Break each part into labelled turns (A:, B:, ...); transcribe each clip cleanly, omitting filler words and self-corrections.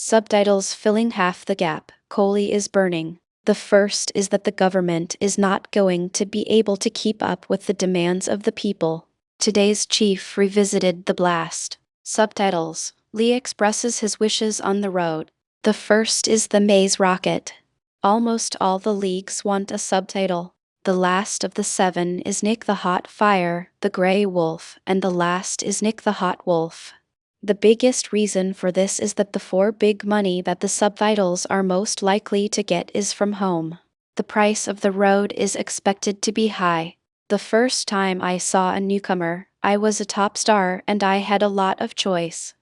A: Subtitles filling half the gap. Coal is burning. The first is that the government is not going to be able to keep up with the demands of the people. Today's chief revisited the blast. Subtitles. Lee expresses his wishes on the road. The first is the Maze rocket. Almost all the leagues want a subtitle. The last of the 7 is Nick the Hot Fire, the Grey Wolf, and the last is Nick the Hot Wolf. The biggest reason for this is that the 4 big money that the subtitles are most likely to get is from home. The price of the road is expected to be high. The first time I saw a newcomer, I was a top star and I had a lot of choice.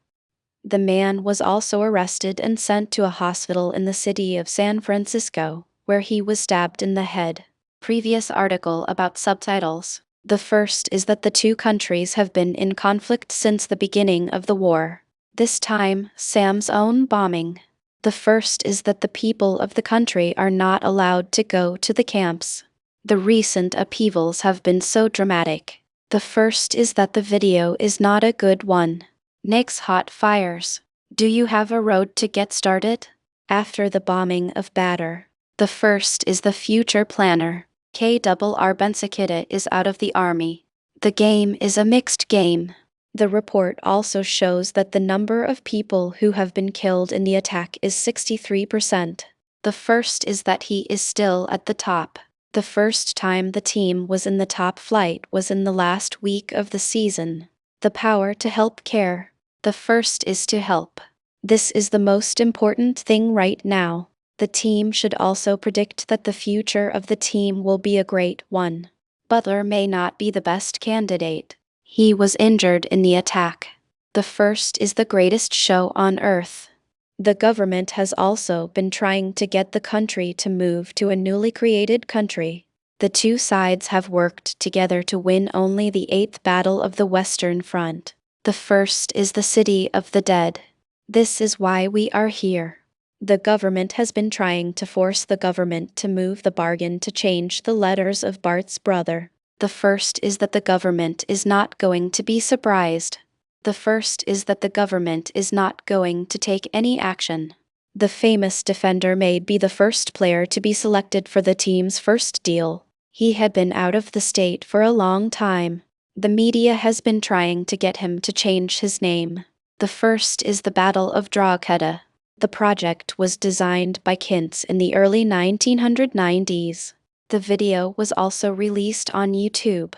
A: The man was also arrested and sent to a hospital in the city of San Francisco, where he was stabbed in the head. Previous article about subtitles. The first is that the 2 countries have been in conflict since the beginning of the war. This time, Sam's own bombing. The first is that the people of the country are not allowed to go to the camps. The recent upheavals have been so dramatic. The first is that the video is not a good one. Nick's hot fires. Do you have a road to get started? After the bombing of Batter. The first is the future planner. KRR Bensekida is out of the army. The game is a mixed game. The report also shows that the number of people who have been killed in the attack is 63%. The first is that he is still at the top. The first time the team was in the top flight was in the last week of the season. The power to help care. The first is to help. This is the most important thing right now. The team should also predict that the future of the team will be a great one. Butler may not be the best candidate. He was injured in the attack. The first is the greatest show on earth. The government has also been trying to get the country to move to a newly created country. The 2 sides have worked together to win only the 8th Battle of the Western Front. The first is the City of the Dead. This is why we are here. The government has been trying to force the government to move the bargain to change the letters of Bart's brother. The first is that the government is not going to be surprised. The first is that the government is not going to take any action. The famous defender may be the first player to be selected for the team's first deal. He had been out of the state for a long time. The media has been trying to get him to change his name. The first is the Battle of Drogheda. The project was designed by Kintz in the early 1990s. The video was also released on YouTube.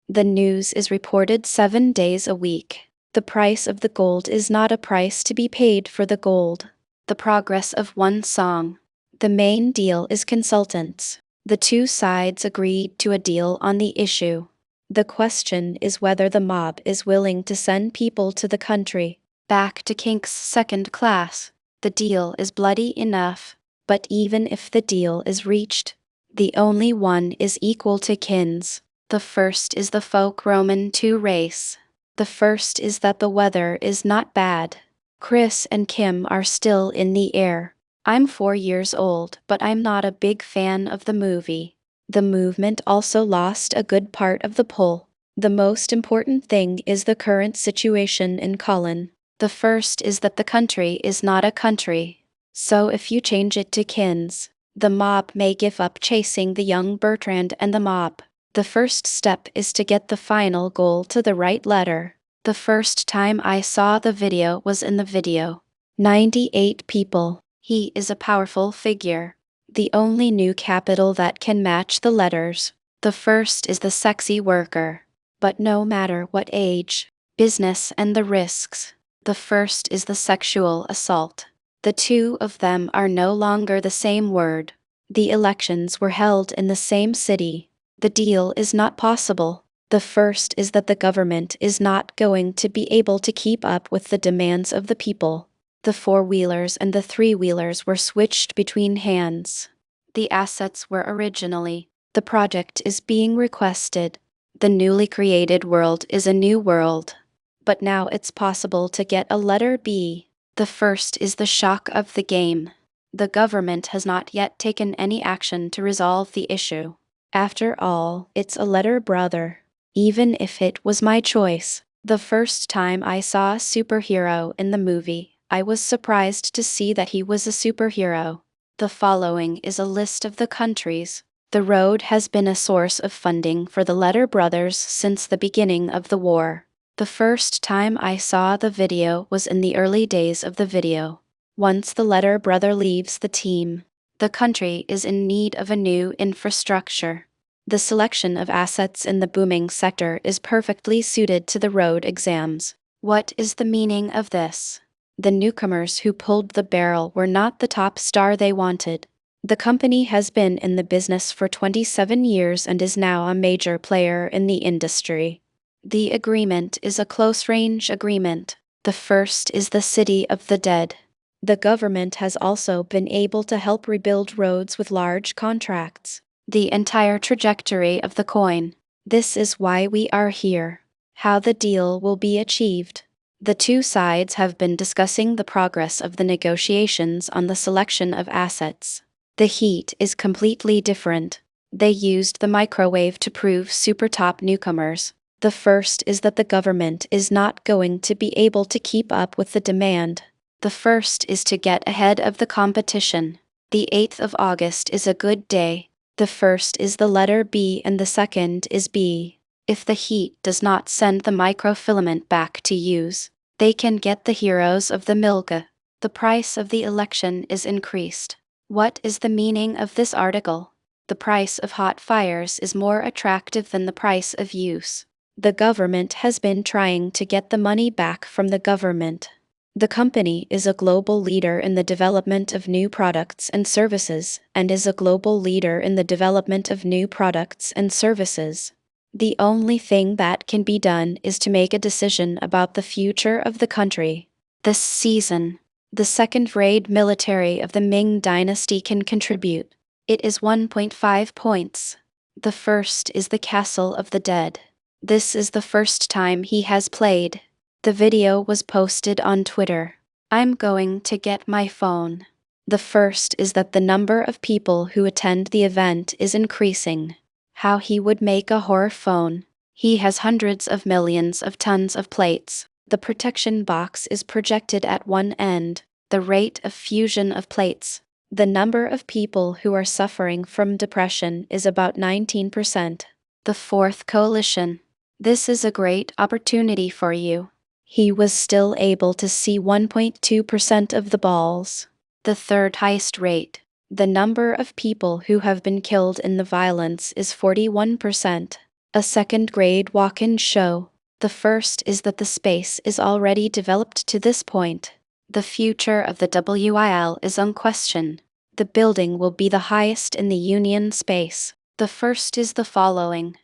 A: The news is reported 7 days a week. The price of the gold is not a price to be paid for the gold. The progress of one song. The main deal is consultants. The 2 sides agreed to a deal on the issue. The question is whether the mob is willing to send people to the country, back to Kink's second class. The deal is bloody enough, but even if the deal is reached, the only one is equal to Kin's. The first is the folk Roman 2 race. The first is that the weather is not bad. Chris and Kim are still in the air. I'm 4 years old, but I'm not a big fan of the movie. The movement also lost a good part of the pull. The most important thing is the current situation in Cullen. The first is that the country is not a country. So if you change it to Kins, the mob may give up chasing the young Bertrand and the mob. The first step is to get the final goal to the right letter. The first time I saw the video was in the video. 98 people. He is a powerful figure. The only new capital that can match the letters. The first is the sexy worker. But no matter what age, business and the risks. The first is the sexual assault. The 2 of them are no longer the same word. The elections were held in the same city. The deal is not possible. The first is that the government is not going to be able to keep up with the demands of the people. The 4-wheelers and the 3-wheelers were switched between hands. The assets were originally. The project is being requested. The newly created world is a new world. But now it's possible to get a letter B. The first is the shock of the game. The government has not yet taken any action to resolve the issue. After all, it's a letter brother. Even if it was my choice, the first time I saw a superhero in the movie, I was surprised to see that he was a superhero. The following is a list of the countries. The road has been a source of funding for the Letter brothers since the beginning of the war. The first time I saw the video was in the early days of the video. Once the Letter brother leaves the team, the country is in need of a new infrastructure. The selection of assets in the booming sector is perfectly suited to the road exams. What is the meaning of this? The newcomers who pulled the barrel were not the top star they wanted. The company has been in the business for 27 years and is now a major player in the industry. The agreement is a close-range agreement. The first is the City of the Dead. The government has also been able to help rebuild roads with large contracts. The entire trajectory of the coin. This is why we are here. How the deal will be achieved. The two sides have been discussing the progress of the negotiations on the selection of assets. The heat is completely different. They used the microwave to prove super top newcomers. The first is that the government is not going to be able to keep up with the demand. The first is to get ahead of the competition. The 8th of August is a good day. The first is the letter B and the second is B. If the heat does not send the microfilament back to use, they can get the heroes of the Milka. The price of the election is increased. What is the meaning of this article? The price of hot fires is more attractive than the price of use. The government has been trying to get the money back from the government. The company is a global leader in the development of new products and services and is a global leader in the development of new products and services. The only thing that can be done is to make a decision about the future of the country. This season, the second-rate military of the Ming Dynasty can contribute. It is 1.5 points. The first is the Castle of the Dead. This is the first time he has played. The video was posted on Twitter. I'm going to get my phone. The first is that the number of people who attend the event is increasing. How he would make a horror phone. He has hundreds of millions of tons of plates. The protection box is projected at one end. The rate of fusion of plates. The number of people who are suffering from depression is about 19%. The fourth coalition. This is a great opportunity for you. He was still able to see 1.2% of the balls. The third highest rate. The number of people who have been killed in the violence is 41%. A second-grade walk-in show. The first is that the space is already developed to this point. The future of the WIL is unquestioned. The building will be the highest in the Union space. The first is the following.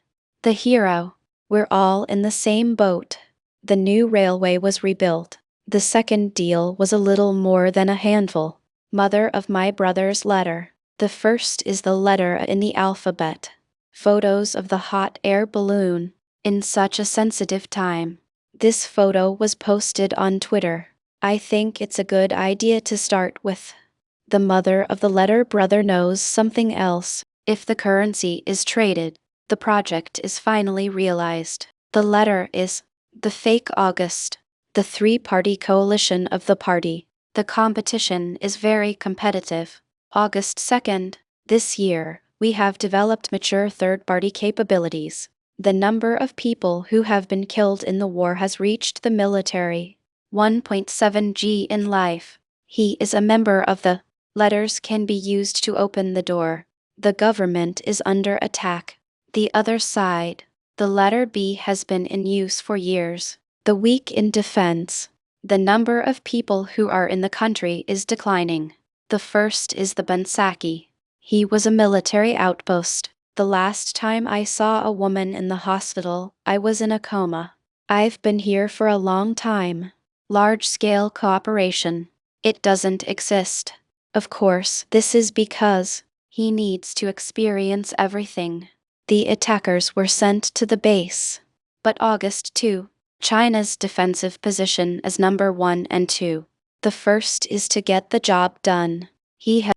A: The hero. We're all in the same boat. The new railway was rebuilt. The second deal was a little more than a handful. Mother of my brother's letter. The first is the letter in the alphabet. Photos of the hot air balloon. In such a sensitive time. This photo was posted on Twitter. I think it's a good idea to start with. The mother of the letter brother knows something else. If the currency is traded, the project is finally realized. The letter is the fake August. The three-party coalition of the party. The competition is very competitive. August 2nd. This year, we have developed mature third-party capabilities. The number of people who have been killed in the war has reached the military. 1.7 G in life. He is a member of the letters can be used to open the door. The government is under attack. The other side. The letter B has been in use for years. The weak in defense. The number of people who are in the country is declining. The first is the Bansaki. He was a military outpost. The last time I saw a woman in the hospital, I was in a coma. I've been here for a long time. Large-scale cooperation. It doesn't exist. Of course, this is because he needs to experience everything. The attackers were sent to the base. But August 2. China's defensive position as number 1 and 2. The first is to get the job done. He has